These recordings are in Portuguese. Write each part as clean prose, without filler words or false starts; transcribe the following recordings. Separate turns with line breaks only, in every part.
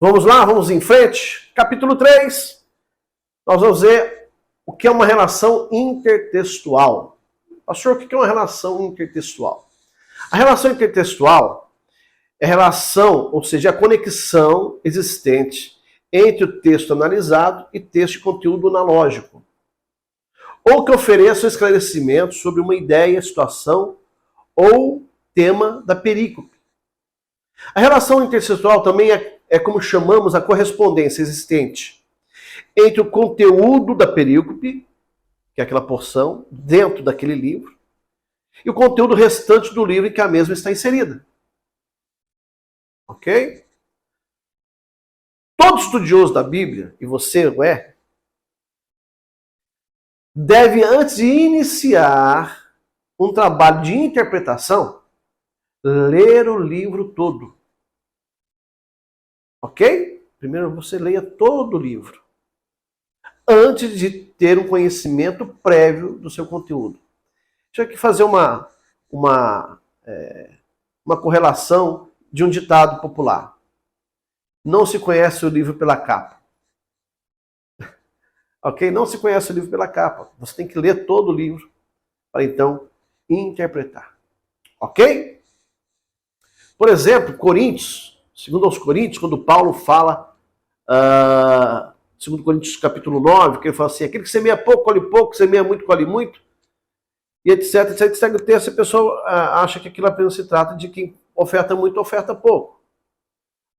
Vamos lá, vamos em frente. Capítulo 3, nós vamos ver o que é uma relação intertextual. Pastor, o que é uma relação intertextual? A relação intertextual é a relação, ou seja, a conexão existente entre o texto analisado e texto de conteúdo analógico, ou que ofereça um esclarecimento sobre uma ideia, situação ou tema da perícope. A relação intertextual também é como chamamos a correspondência existente entre o conteúdo da perícope, que é aquela porção, dentro daquele livro, e o conteúdo restante do livro em que a mesma está inserida. Ok? Todo estudioso da Bíblia, e você o é, deve, antes de iniciar um trabalho de interpretação, ler o livro todo. Ok? Primeiro você leia todo o livro, antes de ter um conhecimento prévio do seu conteúdo. Deixa eu aqui fazer uma correlação de um ditado popular. Não se conhece o livro pela capa. Ok? Não se conhece o livro pela capa. Você tem que ler todo o livro para então interpretar. Ok? Por exemplo, Coríntios, segundo aos Coríntios, quando Paulo fala, segundo Coríntios capítulo 9, que ele fala assim, aquele que semeia pouco, colhe pouco, semeia muito, colhe muito, e etc, etc, segue o texto, a pessoa acha que aquilo apenas se trata de quem oferta muito, oferta pouco.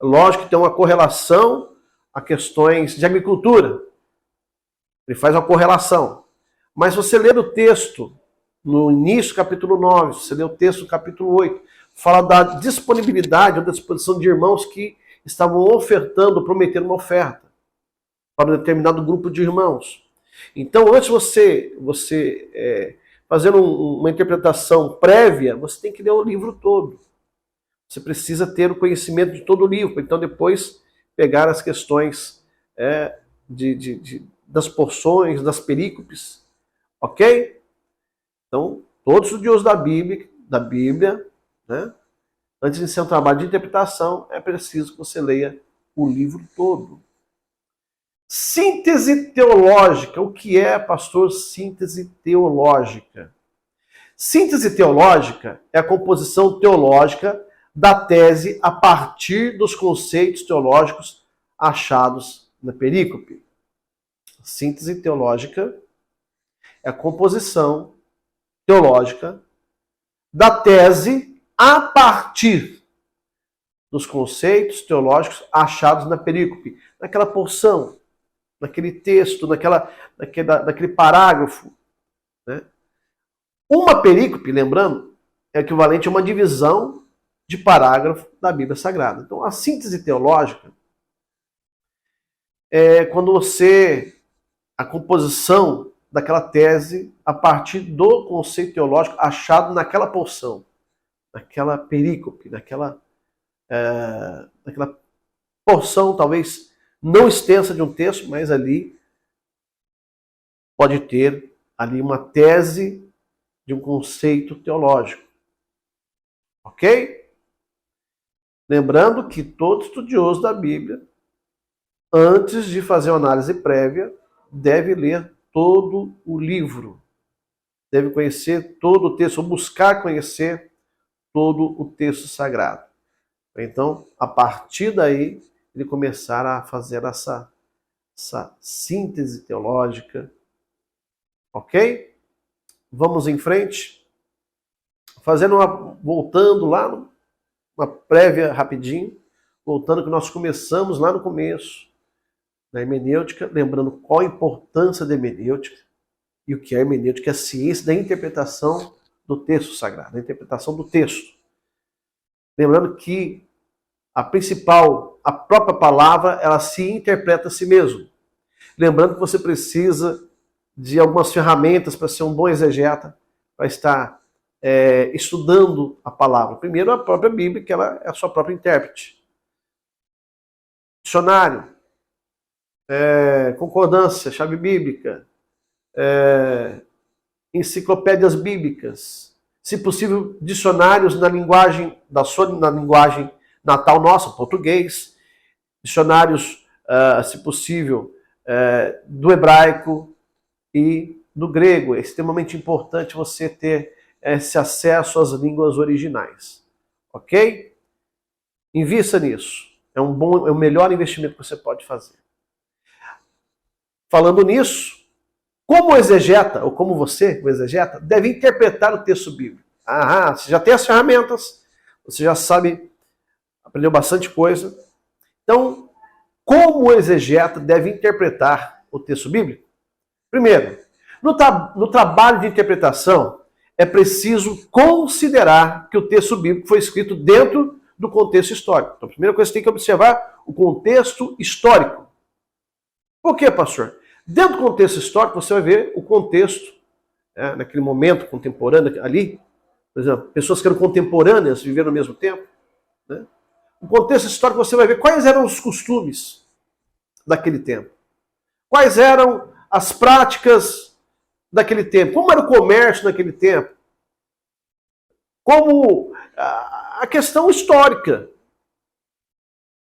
Lógico que tem uma correlação a questões de agricultura. Ele faz uma correlação. Mas você ler o texto no início do capítulo 9, você lê o texto do capítulo 8, fala da disponibilidade ou da disposição de irmãos que estavam ofertando, prometendo uma oferta para um determinado grupo de irmãos. Então, antes de você fazer uma interpretação prévia, você tem que ler o livro todo. Você precisa ter o conhecimento de todo o livro, então depois pegar as questões das porções, das perícopes, ok? Então, todos os estudiosos da Bíblia, né, antes de ser um trabalho de interpretação, é preciso que você leia o livro todo. Síntese teológica. O que é, pastor, síntese teológica? Síntese teológica é a composição teológica da tese a partir dos conceitos teológicos achados na perícope. Síntese teológica é a composição teológica da tese a partir dos conceitos teológicos achados na perícope, naquela porção, naquele texto, naquele parágrafo. Né? Uma perícope, lembrando, é equivalente a uma divisão de parágrafo da Bíblia Sagrada. Então, a síntese teológica é quando a composição daquela tese a partir do conceito teológico achado naquela porção, naquela perícope, naquela porção talvez não extensa de um texto, mas ali pode ter ali uma tese de um conceito teológico. Ok? Lembrando que todo estudioso da Bíblia, antes de fazer uma análise prévia, deve ler todo o livro. Deve conhecer todo o texto, ou buscar conhecer todo o texto sagrado. Então, a partir daí, ele começar a fazer essa síntese teológica. Ok? Vamos em frente. Voltando lá, uma prévia rapidinho, voltando que nós começamos lá no começo, na hermenêutica, lembrando qual a importância da hermenêutica, e o que é hermenêutica, é a ciência da interpretação do texto sagrado, da interpretação do texto. Lembrando que a própria palavra, ela se interpreta a si mesma. Lembrando que você precisa de algumas ferramentas para ser um bom exegeta, para estar estudando a palavra. Primeiro, a própria Bíblia, que ela é a sua própria intérprete. Dicionário, concordância, chave bíblica, enciclopédias bíblicas, se possível, dicionários na linguagem natal nossa, português, dicionários, se possível, do hebraico e do grego. É extremamente importante você ter esse acesso às línguas originais. Ok? Invista nisso. É o melhor investimento que você pode fazer. Falando nisso, como o exegeta, ou como você, o exegeta, deve interpretar o texto bíblico. Você já tem as ferramentas, você já sabe, aprendeu bastante coisa. Então, como o exegeta deve interpretar o texto bíblico? Primeiro, no trabalho de interpretação, é preciso considerar que o texto bíblico foi escrito dentro do contexto histórico. Então, a primeira coisa que você tem que observar o contexto histórico. Por quê, pastor? Dentro do contexto histórico, você vai ver o contexto, naquele momento contemporâneo ali, por exemplo, pessoas que eram contemporâneas, viveram ao mesmo tempo. Né? O contexto histórico, você vai ver quais eram os costumes daquele tempo. Quais eram as práticas daquele tempo. Como era o comércio naquele tempo. Como a questão histórica.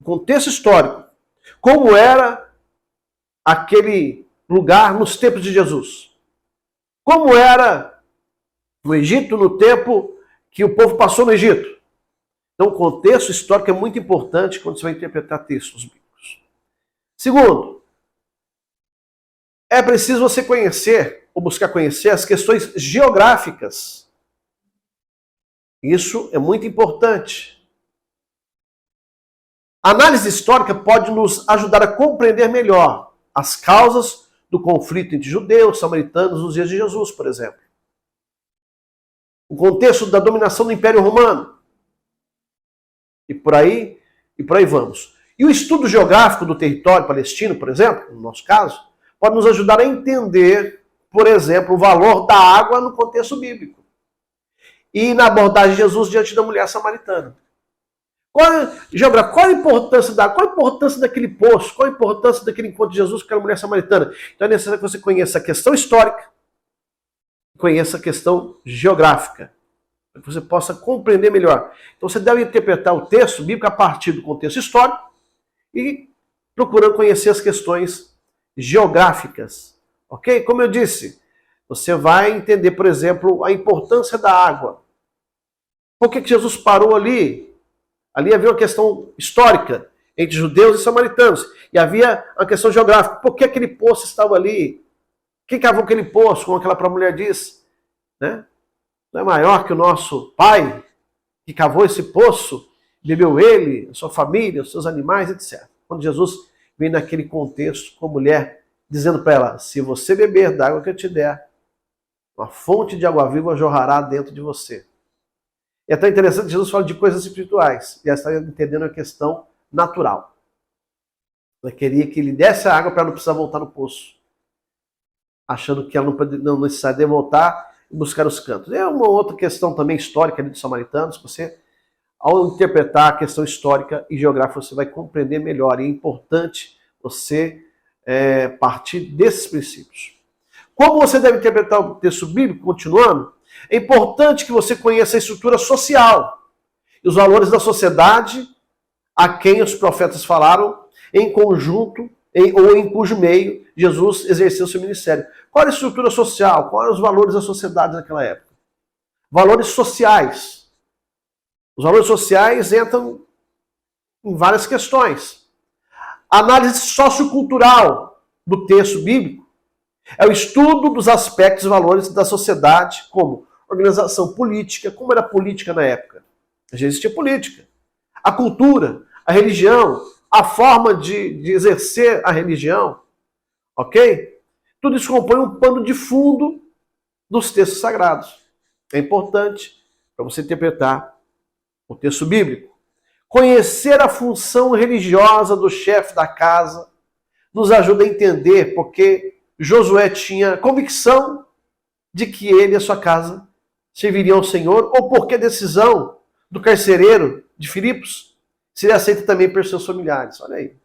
O contexto histórico. Como era aquele lugar nos tempos de Jesus. Como era no Egito, no tempo que o povo passou no Egito. Então, o contexto histórico é muito importante quando você vai interpretar textos bíblicos. Segundo, é preciso você conhecer, ou buscar conhecer, as questões geográficas. Isso é muito importante. A análise histórica pode nos ajudar a compreender melhor as causas do conflito entre judeus e samaritanos nos dias de Jesus, por exemplo. O contexto da dominação do Império Romano. E por aí vamos. E o estudo geográfico do território palestino, por exemplo, no nosso caso, pode nos ajudar a entender, por exemplo, o valor da água no contexto bíblico. E na abordagem de Jesus diante da mulher samaritana. Qual a importância da água? Qual a importância daquele poço? Qual a importância daquele encontro de Jesus com aquela mulher samaritana? Então é necessário que você conheça a questão histórica, conheça a questão geográfica, para que você possa compreender melhor. Então você deve interpretar o texto bíblico a partir do contexto histórico e procurando conhecer as questões geográficas. Ok? Como eu disse, você vai entender, por exemplo, a importância da água. Por que Jesus parou ali? Ali havia uma questão histórica entre judeus e samaritanos. E havia uma questão geográfica. Por que aquele poço estava ali? Quem cavou aquele poço, como aquela mulher disse? Né? Não é maior que o nosso pai, que cavou esse poço, bebeu ele, a sua família, os seus animais, etc. Quando Jesus vem naquele contexto com a mulher, dizendo para ela, se você beber da água que eu te der, uma fonte de água viva jorrará dentro de você. E é tão interessante que Jesus fala de coisas espirituais. E ela está entendendo a questão natural. Ela queria que ele desse a água para ela não precisar voltar no poço. Achando que ela não precisaria voltar e buscar os cantos. É uma outra questão também histórica ali dos samaritanos. Você, ao interpretar a questão histórica e geográfica, você vai compreender melhor. E é importante você partir desses princípios. Como você deve interpretar o texto bíblico, continuando? É importante que você conheça a estrutura social e os valores da sociedade a quem os profetas falaram em conjunto ou em cujo meio Jesus exerceu seu ministério. Qual era a estrutura social? Quais eram os valores da sociedade naquela época? Valores sociais. Os valores sociais entram em várias questões. A análise sociocultural do texto bíblico é o estudo dos aspectos e valores da sociedade, como organização política, como era a política na época. Já existia política. A cultura, a religião, a forma de exercer a religião, ok? Tudo isso compõe um pano de fundo dos textos sagrados. É importante para você interpretar o texto bíblico. Conhecer a função religiosa do chefe da casa nos ajuda a entender porque Josué tinha convicção de que ele e a sua casa serviriam ao Senhor, ou porque a decisão do carcereiro de Filipos seria aceita também por seus familiares. Olha aí.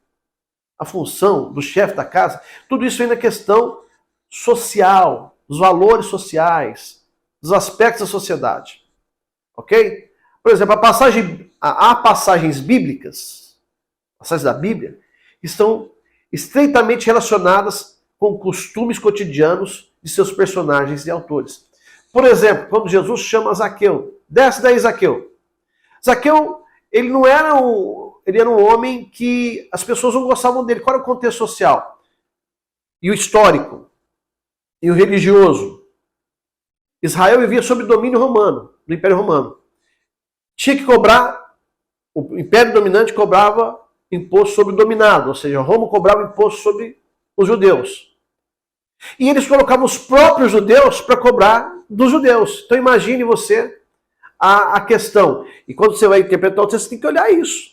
A função do chefe da casa, tudo isso vem na questão social, dos valores sociais, dos aspectos da sociedade. Ok? Por exemplo, há passagens bíblicas, passagens da Bíblia, estão estreitamente relacionadas com costumes cotidianos de seus personagens e autores. Por exemplo, quando Jesus chama Zaqueu, desce daí, Zaqueu. Zaqueu, ele não era ele era um homem que as pessoas não gostavam dele. Qual era o contexto social? E o histórico? E o religioso? Israel vivia sob domínio romano, do Império Romano. Tinha que cobrar, o Império dominante cobrava imposto sobre o dominado, ou seja, Roma cobrava imposto sobre os judeus. E eles colocavam os próprios judeus para cobrar dos judeus. Então imagine você a questão. E quando você vai interpretar, você tem que olhar isso.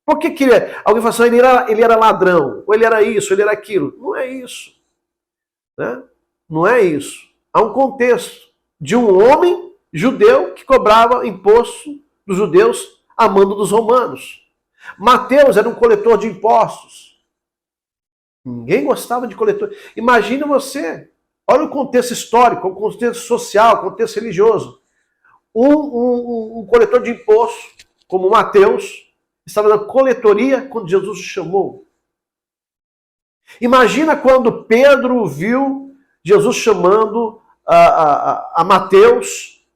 Por que alguém fala assim, ele era ladrão, ou ele era isso, ele era aquilo? Não é isso. Né? Não é isso. Há um contexto de um homem judeu que cobrava imposto dos judeus a mando dos romanos. Mateus era um coletor de impostos. Ninguém gostava de coletor. Imagina você, olha o contexto histórico, o contexto social, o contexto religioso. Um coletor de impostos, como Mateus, estava na coletoria quando Jesus o chamou. Imagina quando Pedro viu Jesus chamando a Mateus,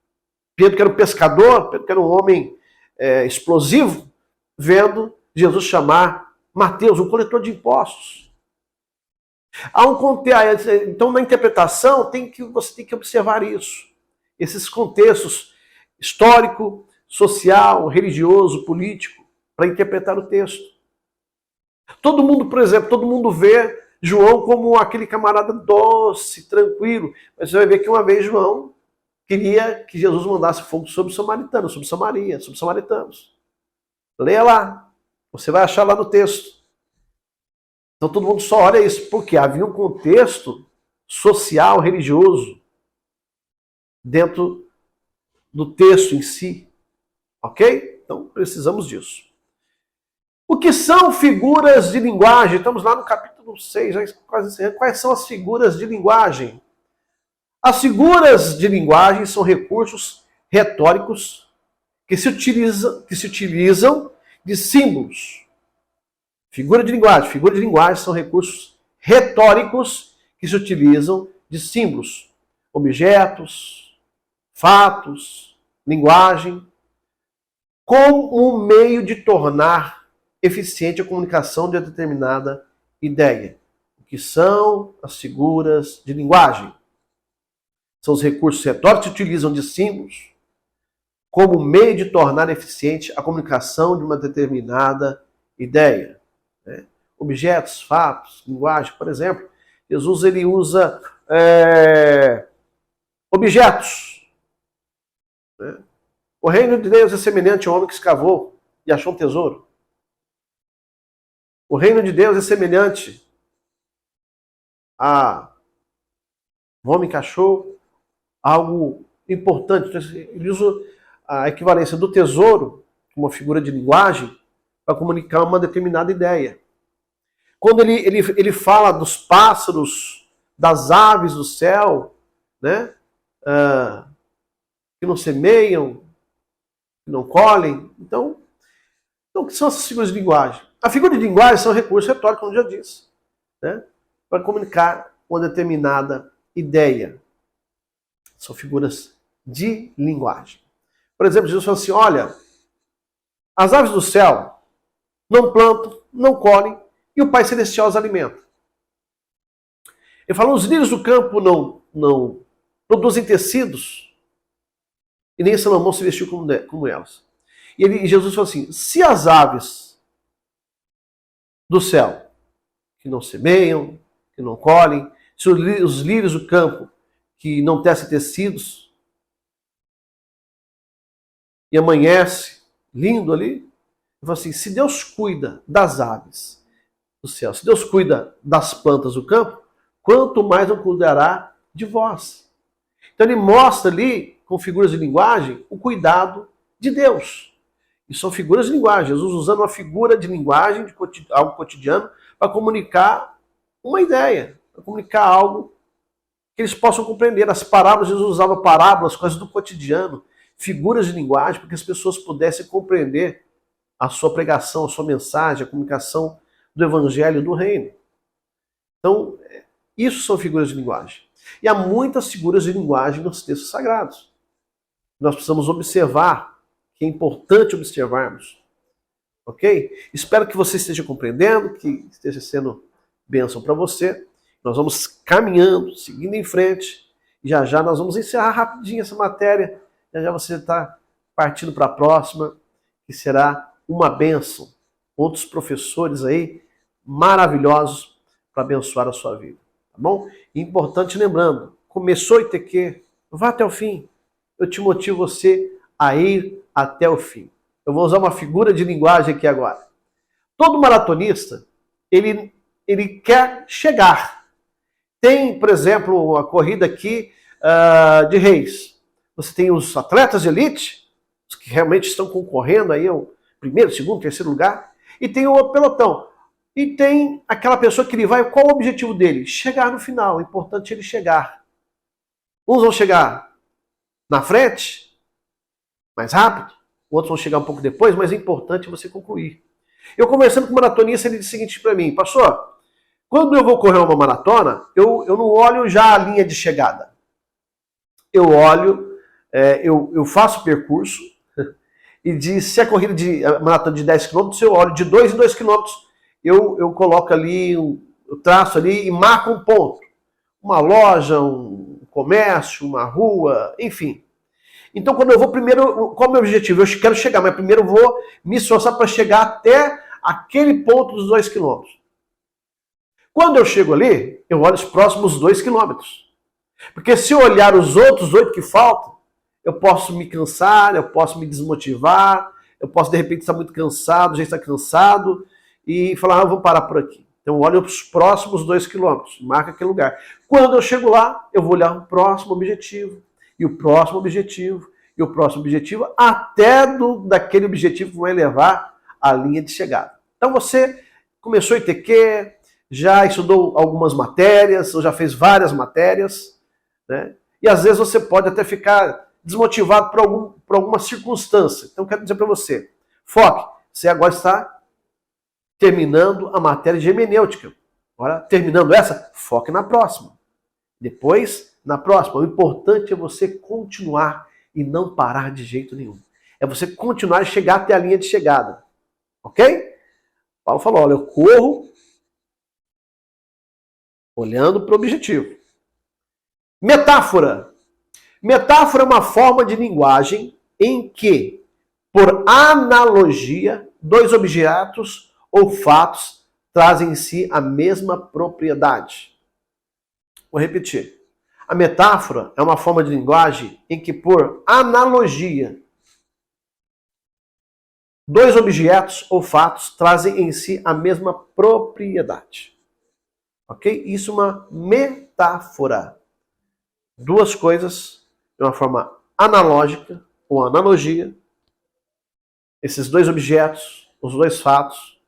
Pedro que era um pescador, Pedro que era um homem explosivo, vendo Jesus chamar Mateus, um coletor de impostos. Há um contexto, então na interpretação você tem que observar isso. Esses contextos histórico, social, religioso, político, para interpretar o texto. Todo mundo, por exemplo, todo mundo vê João como aquele camarada doce, tranquilo. Mas você vai ver que uma vez João queria que Jesus mandasse fogo sobre os samaritanos, sobre Samaria, sobre os samaritanos. Leia lá. Você vai achar lá no texto. Então todo mundo só olha isso, porque havia um contexto social, religioso, dentro do texto em si. Ok? Então precisamos disso. O que são figuras de linguagem? Estamos lá no capítulo 6, já quase encerrando. Quais são as figuras de linguagem? As figuras de linguagem são recursos retóricos que se utilizam de símbolos. Figura de linguagem são recursos retóricos que se utilizam de símbolos, objetos, fatos, linguagem, como um meio de tornar eficiente a comunicação de uma determinada ideia. O que são as figuras de linguagem? São os recursos retóricos que se utilizam de símbolos como meio de tornar eficiente a comunicação de uma determinada ideia. Né? Objetos, fatos, linguagem, por exemplo, Jesus ele usa objetos. Né? O reino de Deus é semelhante ao homem que escavou e achou um tesouro. O reino de Deus é semelhante a um homem que achou algo importante. Ele usa a equivalência do tesouro, uma figura de linguagem, para comunicar uma determinada ideia. Quando ele fala dos pássaros, das aves do céu, né? Que não semeiam, que não colhem. Então, o que são essas figuras de linguagem? A figura de linguagem são recursos retóricos, como eu já disse, né? Para comunicar uma determinada ideia. São figuras de linguagem. Por exemplo, Jesus fala assim, olha, as aves do céu não plantam, não colhem, e o Pai Celestial os alimenta. Ele fala, os lírios do campo não produzem tecidos, e nem Salomão se vestiu como elas. E Jesus fala assim, se as aves do céu, que não semeiam, que não colhem, se os lírios do campo, que não tecem tecidos, e amanhece, lindo ali, ele fala assim, se Deus cuida das aves do céu, se Deus cuida das plantas do campo, quanto mais não cuidará de vós. Então ele mostra ali, com figuras de linguagem, o cuidado de Deus. E são figuras de linguagem. Jesus usando uma figura de linguagem, de algo cotidiano, para comunicar uma ideia, para comunicar algo que eles possam compreender. As parábolas, Jesus usava parábolas, coisas do cotidiano, figuras de linguagem, para que as pessoas pudessem compreender a sua pregação, a sua mensagem, a comunicação do evangelho do reino. Então, isso são figuras de linguagem. E há muitas figuras de linguagem nos textos sagrados. Nós precisamos observar, que é importante observarmos. Ok? Espero que você esteja compreendendo, que esteja sendo bênção para você. Nós vamos caminhando, seguindo em frente. E já já nós vamos encerrar rapidinho essa matéria. Já já você está partindo para a próxima, que será uma bênção. Outros professores aí maravilhosos para abençoar a sua vida. Tá bom? E importante lembrando, começou o ITQ, vá até o fim. Eu te motivo você a ir até o fim. Eu vou usar uma figura de linguagem aqui agora. Todo maratonista, ele quer chegar. Tem, por exemplo, a corrida aqui de Reis. Você tem os atletas de elite, os que realmente estão concorrendo aí ao primeiro, segundo, terceiro lugar, e tem o pelotão. E tem aquela pessoa que ele vai, qual o objetivo dele? Chegar no final, é importante ele chegar. Uns vão chegar na frente, mais rápido, outros vão chegar um pouco depois, mas é importante você concluir. Eu conversando com um maratonista, ele disse o seguinte para mim, pastor, quando eu vou correr uma maratona, eu não olho já a linha de chegada. Eu olho, eu faço o percurso, e se a corrida de maratona de 10 km, eu olho de 2 em 2 km, eu coloco ali, eu traço ali e marco um ponto. Uma loja, um comércio, uma rua, enfim. Então, quando eu vou primeiro, qual é o meu objetivo? Eu quero chegar, mas primeiro eu vou me esforçar para chegar até aquele ponto dos 2 km. Quando eu chego ali, eu olho os próximos 2 km. Porque se eu olhar os outros 8 que faltam, eu posso me cansar, eu posso me desmotivar, eu posso de repente estar muito cansado, já estar cansado, e falar, vou parar por aqui. Então eu olho os próximos 2 km, marca aquele lugar. Quando eu chego lá, eu vou olhar o próximo objetivo, e o próximo objetivo, e o próximo objetivo, até daquele objetivo que vai levar à linha de chegada. Então você começou ITQ, já estudou algumas matérias, ou já fez várias matérias, né? E às vezes você pode até ficar desmotivado por alguma circunstância. Então quero dizer para você, foque, você agora está terminando a matéria de hermenêutica. Agora, terminando essa, foque na próxima. Depois, na próxima. O importante é você continuar e não parar de jeito nenhum. É você continuar e chegar até a linha de chegada. Ok? Paulo falou, olha, eu corro olhando para o objetivo. Metáfora. Metáfora é uma forma de linguagem em que, por analogia, dois objetos ou fatos trazem em si a mesma propriedade. Vou repetir. A metáfora é uma forma de linguagem em que, por analogia, dois objetos ou fatos trazem em si a mesma propriedade. Ok? Isso é uma metáfora. Duas coisas de uma forma analógica ou analogia. Esses dois objetos, os dois fatos,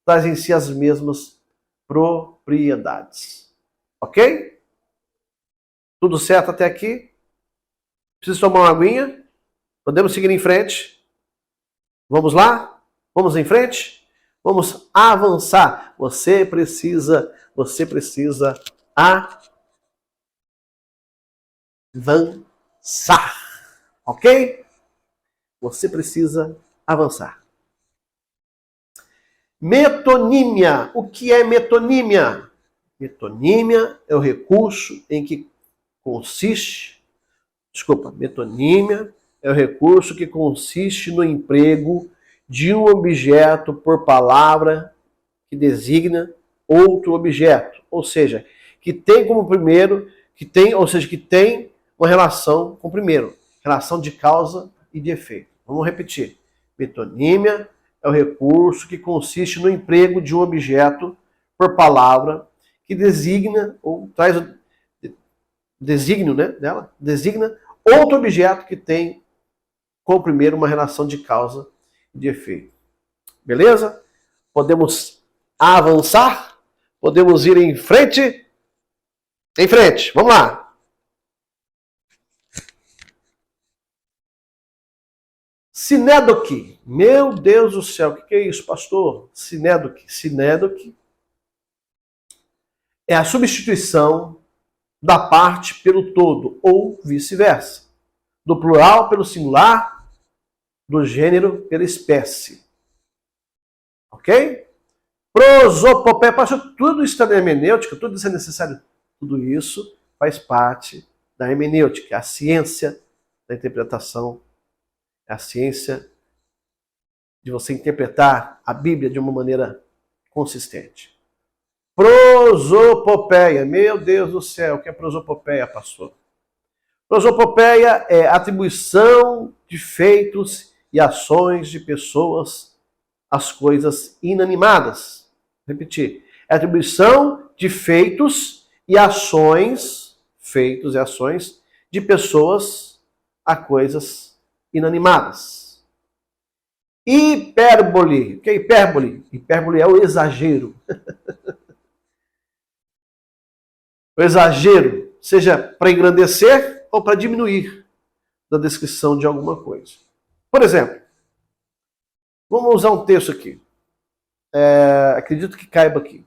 trazem em si as mesmas propriedades. Ok? Tudo certo até aqui? Preciso tomar uma aguinha? Podemos seguir em frente? Vamos lá? Vamos em frente? Vamos avançar. Você precisa avançar. Ok? Você precisa avançar. Metonímia. O que é metonímia? Metonímia é o recurso em que consiste... Metonímia é o recurso que consiste no emprego de um objeto por palavra que designa outro objeto. Ou seja, que tem como primeiro, que tem uma relação com o primeiro. Relação de causa e de efeito. Vamos repetir. Metonímia é o recurso que consiste no emprego de um objeto por palavra que designa ou traz o desígnio, né, dela, designa outro objeto que tem com o primeiro uma relação de causa e de efeito. Beleza? Podemos avançar? Podemos ir em frente? Em frente, vamos lá. Sinédoque. Meu Deus do céu, o que é isso, pastor? Sinédoque. Sinédoque é a substituição da parte pelo todo, ou vice-versa. Do plural pelo singular, do gênero pela espécie. Ok? Prosopopeia. Pastor, tudo isso está na hermenêutica, tudo isso é necessário. Tudo isso faz parte da hermenêutica, a ciência da interpretação, a ciência de você interpretar a Bíblia de uma maneira consistente. Prosopopeia. Meu Deus do céu, o que é prosopopeia, pastor? Prosopopeia é atribuição de feitos e ações de pessoas às coisas inanimadas. Vou repetir. É atribuição de feitos e ações de pessoas a coisas inanimadas. Hipérbole. O que é hipérbole? Hipérbole é o exagero. O exagero, seja para engrandecer ou para diminuir da descrição de alguma coisa. Por exemplo, vamos usar um texto aqui. Acredito que caiba aqui.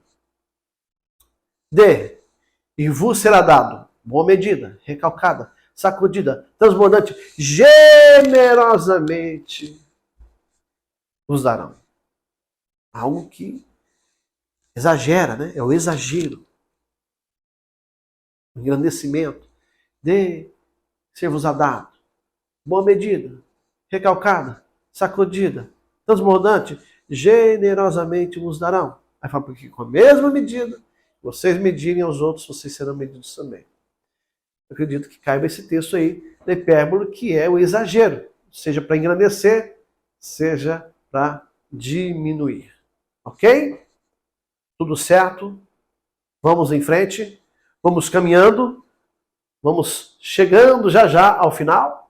E vos será dado boa medida, recalcada, sacudida, transbordante, generosamente vos darão. Algo que exagera, né? É o exagero. O engrandecimento. Ser-vos-á dado. Boa medida, recalcada, sacudida, transbordante, generosamente vos darão. Aí fala, porque com a mesma medida, vocês medirem aos outros, vocês serão medidos também. Eu acredito que caiba esse texto aí, da hipérbole, que é o exagero. Seja para engrandecer, seja para diminuir. Ok? Tudo certo? Vamos em frente. Vamos caminhando. Vamos chegando já ao final.